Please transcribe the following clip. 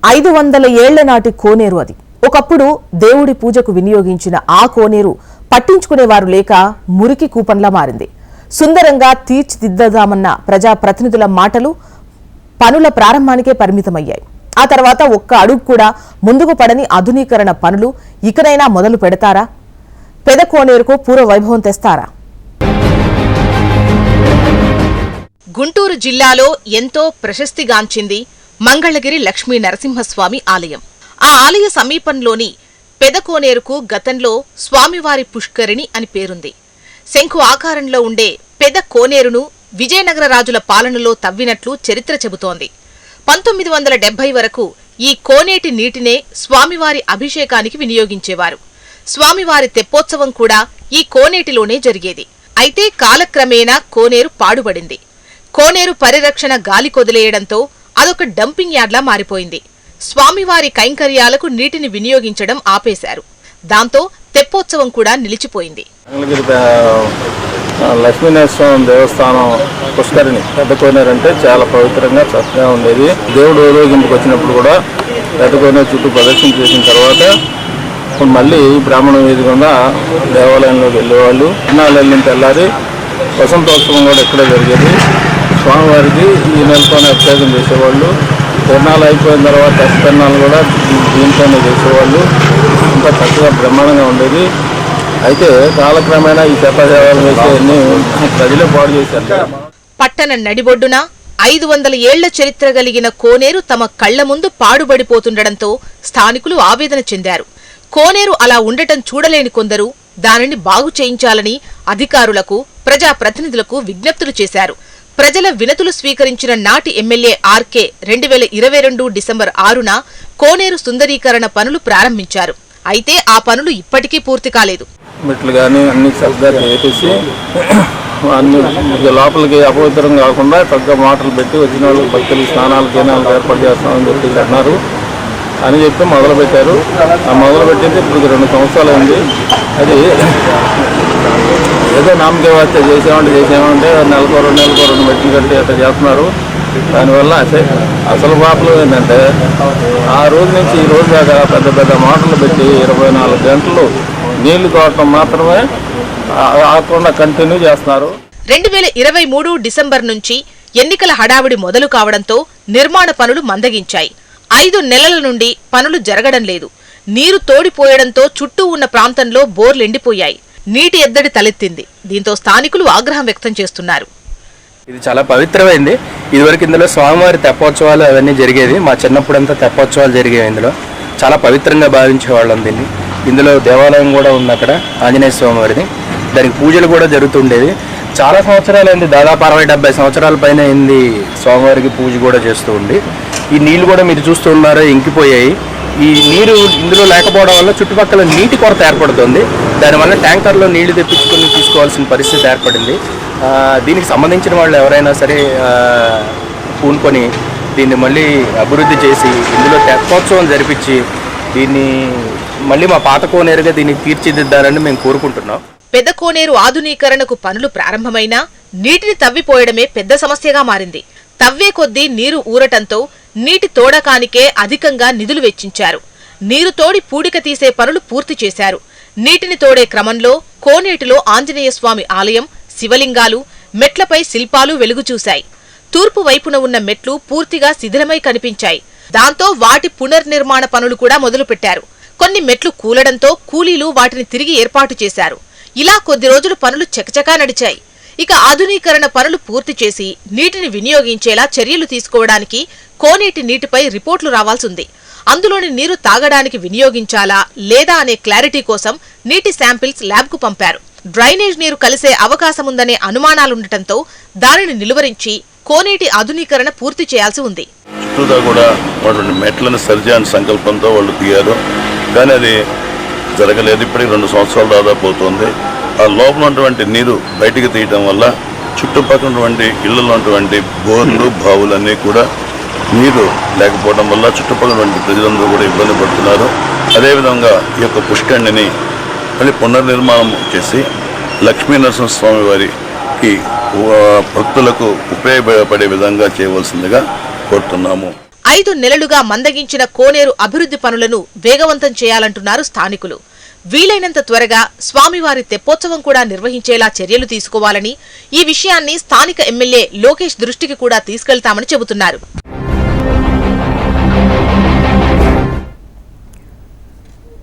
500 ఏళ్ల నాటి కోనేరు అది. ఒకప్పుడు దేవుడి పూజకు వినియోగించిన ఆ కోనేరు పట్టించుకునేవారు లేక మురికి కూపంలా మారింది. సుందరంగా తీర్చిదిద్దామన్న ప్రజాప్రతినిధుల మాటలు పనుల ప్రారంభానికే పరిమితమయ్యాయి. ఆ తర్వాత ఒక్క అడుగు కూడా ముందుకు పడని ఆధునీకరణ పనులు ఇకనైనా మొదలు పెడతారా? పెద కోనేరుకు పూర్వ వైభవం తెస్తారా? గుంటూరు జిల్లాలో ఎంతో ప్రశస్తిగాంచింది మంగళగిరి లక్ష్మీ నరసింహస్వామి ఆలయం. ఆ ఆలయ సమీపంలోని పెద కోనేరుకు గతంలో స్వామివారి పుష్కరిణి అని పేరుంది. శంఖు ఆకారంలో ఉండే పెద కోనేరును విజయనగర రాజుల పాలనలో తవ్వినట్లు చరిత్ర చెబుతోంది. 1970 వరకు ఈ కోనేటి నీటినే స్వామివారి అభిషేకానికి వినియోగించేవారు. స్వామివారి తెప్పోత్సవం కూడా ఈ కోనేటిలోనే జరిగేది. అయితే కాలక్రమేణా కోనేరు పాడుబడింది. కోనేరు పరిరక్షణ గాలి కొదిలేయడంతో అదొక డంపింగ్ యార్డ్లా మారిపోయింది. స్వామివారి కైంకర్యాలకు నీటిని వినియోగించడం ఆపేశారు. దాంతో తెప్పోత్సవం కూడా నిలిచిపోయింది. లక్ష్మీనరసింహ దేవస్థానం పుష్కరిణి పెద్ద కోనేరు అంటే చాలా పవిత్రంగా చక్కగా ఉండేది. దేవుడు ఊరేగింపుకి వచ్చినప్పుడు కూడా పెద్ద కోనేరు చుట్టూ ప్రదక్షిణ చేసిన తర్వాత మళ్ళీ బ్రాహ్మణ వీధి గుండా దేవాలయంలోకి వెళ్ళేవాళ్ళు. తిరునాళ్ళు వెళ్ళిన తెల్లారి వసంతోత్సవం కూడా ఇక్కడే జరిగేది. స్వామివారికి ఈ నెలతోనే అభిషేకం చేసేవాళ్ళు. తిరునాళ్ళు అయిపోయిన తర్వాత తిరునాళ్ళు కూడా దీంట్లోనే చేసేవాళ్ళు. ఇంకా చక్కగా బ్రహ్మాండంగా ఉండేది. అయితే కాలక్రమేణా ఈ సేవలు వేసేవన్నీ ప్రజలే పాడు చేశారు. పట్టణ నడిబొడ్డున 500 ఏళ్ల చరిత్ర కలిగిన కోనేరు తమ కళ్ల ముందు పాడుబడిపోతుండటంతో స్థానికులు ఆవేదన చెందారు. కోనేరు అలా ఉండటం చూడలేని కొందరు దానిని బాగు చేయించాలని అధికారులకు, ప్రజాప్రతినిధులకు విజ్ఞప్తులు చేశారు. ప్రజల వినతులు స్వీకరించిన నాటి ఎమ్మెల్యే ఆర్కే 2022 డిసెంబర్ 6న కోనేరు సుందరీకరణ పనులు ప్రారంభించారు. అయితే ఆ పనులు ఇప్పటికీ పూర్తి కాలేదు. మెట్లు కానీ అన్ని చక్కగా చేసి అన్ని లోపలికి అపవిత్రం కాకుండా చక్కగా మోటార్లు పెట్టి వచ్చిన వాళ్ళు భక్తులు స్నానాలు కేనాలు ఏర్పాటు చేస్తామని చెప్పి అన్నారు అని చెప్పి మొదలుపెట్టారు. ఆ మొదలుపెట్టేది ఇప్పుడు 2 సంవత్సరాలు అయింది. అది ఏదో నామకే వాస్తే చేసామంటే నెలకు 2 మెట్లు కట్టి అట్లా చేస్తున్నారు. దానివల్ల అసలు ప్రాబ్లం ఏంటంటే ఆ రోజు నుంచి ఈ రోజు దాకా పెద్ద పెద్ద మోటార్లు పెట్టి 24 గంటలు నీళ్లు తోడటం మాత్రమే ఆకుండా కంటిన్యూ చేస్తున్నారు. 2023 డిసెంబర్ నుంచి ఎన్నికల హడావిడి మొదలు కావడంతో నిర్మాణ పనులు మందగించాయి. 5 నెలల నుండి పనులు జరగడం లేదు. నీరు తోడిపోయడంతో చుట్టూ ఉన్న ప్రాంతంలో బోర్లెండిపోయాయి. నీటి ఎద్దడి తలెత్తింది. దీంతో స్థానికులు ఆగ్రహం వ్యక్తం చేస్తున్నారు. ఇది చాలా పవిత్రమైంది. ఇదివరకు ఇందులో స్వామివారి తెప్పోత్సవాలు అవన్నీ జరిగేది. మా చిన్నప్పుడంతా తెప్పోత్సవాలు జరిగేవి. ఇందులో చాలా పవిత్రంగా భావించేవాళ్ళం దీన్ని. ఇందులో దేవాలయం కూడా ఉంది అక్కడ, ఆంజనేయ స్వామివారిది. దానికి పూజలు కూడా జరుగుతుండేది. చాలా సంవత్సరాలైంది, దాదాపు 60-70 సంవత్సరాల పైన అయింది స్వామివారికి పూజ కూడా చేస్తూ ఉండి. ఈ నీళ్లు కూడా మీరు చూస్తూ ఉన్నారో ఇంకిపోయాయి. ఈ నీరు ఇందులో లేకపోవడం వల్ల చుట్టుపక్కల నీటి కొరత ఏర్పడుతుంది. దానివల్ల ట్యాంకర్లో నీళ్లు తెప్పించుకొని తీసుకోవాల్సిన పరిస్థితి ఏర్పడింది. దీనికి సంబంధించిన వాళ్ళు ఎవరైనా సరే పూనుకొని దీన్ని మళ్ళీ అభివృద్ధి చేసి ఇందులో తెప్పోత్సవం జరిపించి దీన్ని మళ్ళీ మా పాత కోనేరుగా దీన్ని తీర్చిదిద్దాలని మేము కోరుకుంటున్నాం. పెద్ద కోనేరు ఆధునీకరణకు పనులు ప్రారంభమైనా నీటిని తవ్విపోయడమే పెద్ద సమస్యగా మారింది. తవ్వే కొద్దీ నీరు ఊరటంతో నీటి తోడకానికే అధికంగా నిధులు వెచ్చించారు. నీరు తోడి పూడిక తీసే పనులు పూర్తి చేశారు. నీటిని తోడే క్రమంలో కోనేటిలో ఆంజనేయస్వామి ఆలయం, శివలింగాలు, మెట్లపై శిల్పాలు వెలుగుచూశాయి. తూర్పు వైపున ఉన్న మెట్లు పూర్తిగా శిథిలమై కనిపించాయి. దాంతో వాటి పునర్నిర్మాణ పనులు కూడా మొదలుపెట్టారు. కొన్ని మెట్లు కూలడంతో కూలీలు వాటిని తిరిగి ఏర్పాటు చేశారు. ఇలా కొద్ది రోజులు పనులు చకచకా నడిచాయి. ఇక ఆధునీకరణ పనులు పూర్తి చేసి నీటిని వినియోగించేలా చర్యలు తీసుకోవడానికి కోనేటి నీటిపై రిపోర్టులు రావాల్సింది. అందులోని నీరు తాగడానికి వినియోగించాలా లేదా అనే క్లారిటీ కోసం నీటి శాంపిల్స్ ల్యాబ్కు పంపారు. డ్రైనేజ్ నీరు కలిసే అవకాశముందనే అనుమానాలుండటంతో దానిని నిలువరించి కోనేటి ఆధునీకరణ పూర్తి చేయాల్సి ఉంది. చుట్టూతా కూడా వాళ్ళు మెట్లను సరిచేయని సంకల్పంతో వాళ్ళు దిగారు, కానీ అది జరగలేదు. ఇప్పటికి 2 సంవత్సరాలు దాదాపు అవుతుంది. ఆ లోపల ఉన్నటువంటి నీరు బయటికి తీయడం వల్ల చుట్టుపక్కల ఉన్నటువంటి ఇళ్లలో ఉన్నటువంటి బోర్లు, బావులన్నీ కూడా నీరు లేకపోవడం వల్ల చుట్టుపక్కల ఉన్నటువంటి ప్రజలందరూ కూడా ఇబ్బంది పడుతున్నారు. అదేవిధంగా ఈ యొక్క పుష్కరిణిని మళ్ళీ పునర్నిర్మాణం చేసి లక్ష్మీనరసింహస్వామి వారికి భక్తులకు ఉపయోగపడే విధంగా చేయవలసిందిగా కోరుతున్నాము. 5 నెలలుగా మందగించిన కోనేరు అభివృద్ధి పనులను వేగవంతం చేయాలంటున్నారు స్థానికులు. వీలైనంత త్వరగా స్వామివారి తెప్పోత్సవం కూడా నిర్వహించేలా చర్యలు తీసుకోవాలని, ఈ విషయాన్ని స్థానిక ఎమ్మెల్యే లోకేష్ దృష్టికి కూడా తీసుకెళ్తామని చెబుతున్నారు.